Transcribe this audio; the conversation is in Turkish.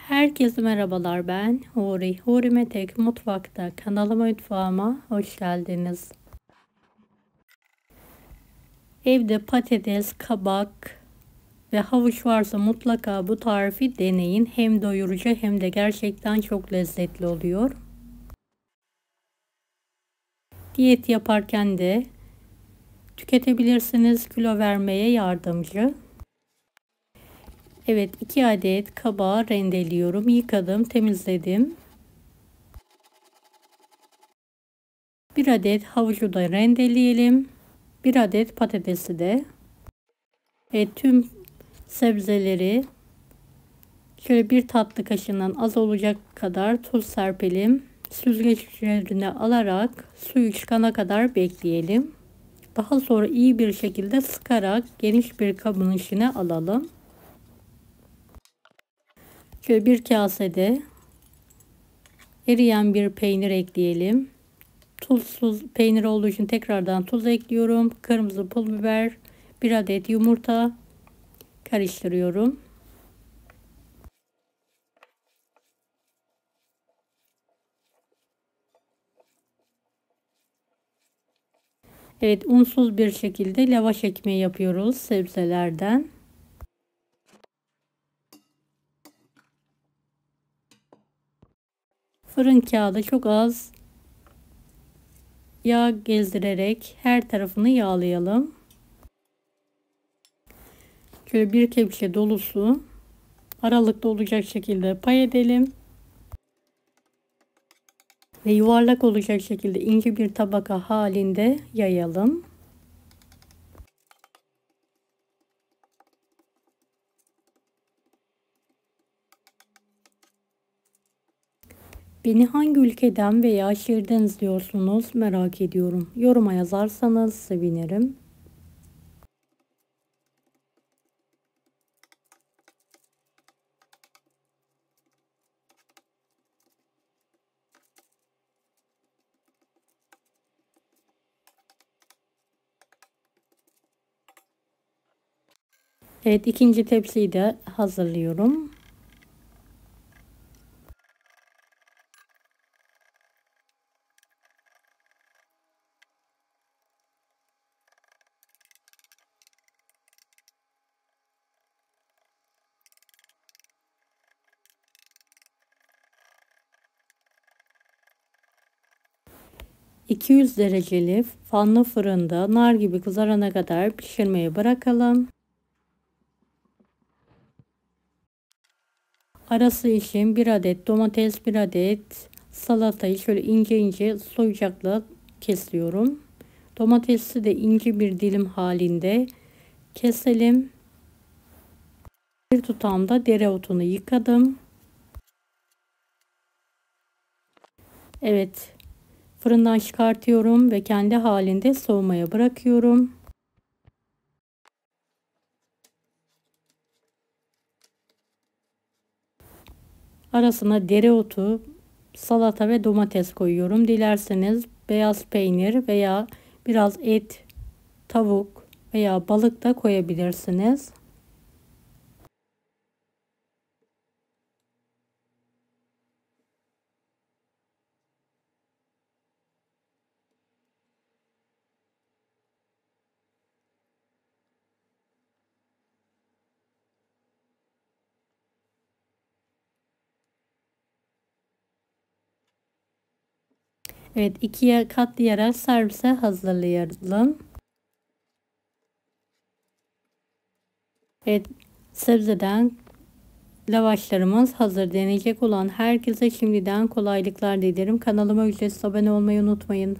Herkese merhabalar, ben Huri. Huri Metek Mutfak'ta mutfağıma hoş geldiniz. Evde patates, kabak ve havuç varsa mutlaka bu tarifi deneyin. Hem doyurucu hem de gerçekten çok lezzetli oluyor. Diyet yaparken de tüketebilirsiniz, kilo vermeye yardımcı. Evet, 2 adet kabağı rendeliyorum. Yıkadım, temizledim. 1 adet havucu da rendeleyelim. 1 adet patatesi de. Tüm sebzeleri şöyle 1 tatlı kaşığından az olacak kadar tuz serpelim. Süzgeç üzerine alarak suyu çıkana kadar bekleyelim. Daha sonra iyi bir şekilde sıkarak geniş bir kabın içine alalım. Şöyle bir kasede eriyen bir peynir ekleyelim. Tuzsuz peynir olduğu için tekrardan tuz ekliyorum. Kırmızı pul biber, 1 adet yumurta karıştırıyorum. Evet, unsuz bir şekilde lavaş ekmeği yapıyoruz sebzelerden. Fırın kağıdı çok az yağ gezdirerek her tarafını yağlayalım. Şöyle bir kepçe dolusu aralıkta olacak şekilde pay edelim. Ve yuvarlak olacak şekilde ince bir tabaka halinde yayalım. Beni hangi ülkeden veya şehirden izliyorsunuz merak ediyorum. Yoruma yazarsanız sevinirim. Evet, ikinci tepsiyi de hazırlıyorum. ...200 dereceli fanlı fırında nar gibi kızarana kadar pişirmeye bırakalım. Arası için 1 adet domates, 1 adet salatayı şöyle ince ince soyacakla kesiyorum. Domatesi de ince bir dilim halinde keselim. Bir tutam da dereotunu yıkadım. Evet, fırından çıkartıyorum ve kendi halinde soğumaya bırakıyorum. Arasına dereotu, salata ve domates koyuyorum. Dilerseniz beyaz peynir veya biraz et, tavuk veya balık da koyabilirsiniz. Evet, ikiye katlayarak servise hazırlayalım. Evet, sebzeden lavaşlarımız hazır. Deneyecek olan herkese şimdiden kolaylıklar dilerim. Kanalıma ücretsiz abone olmayı unutmayın.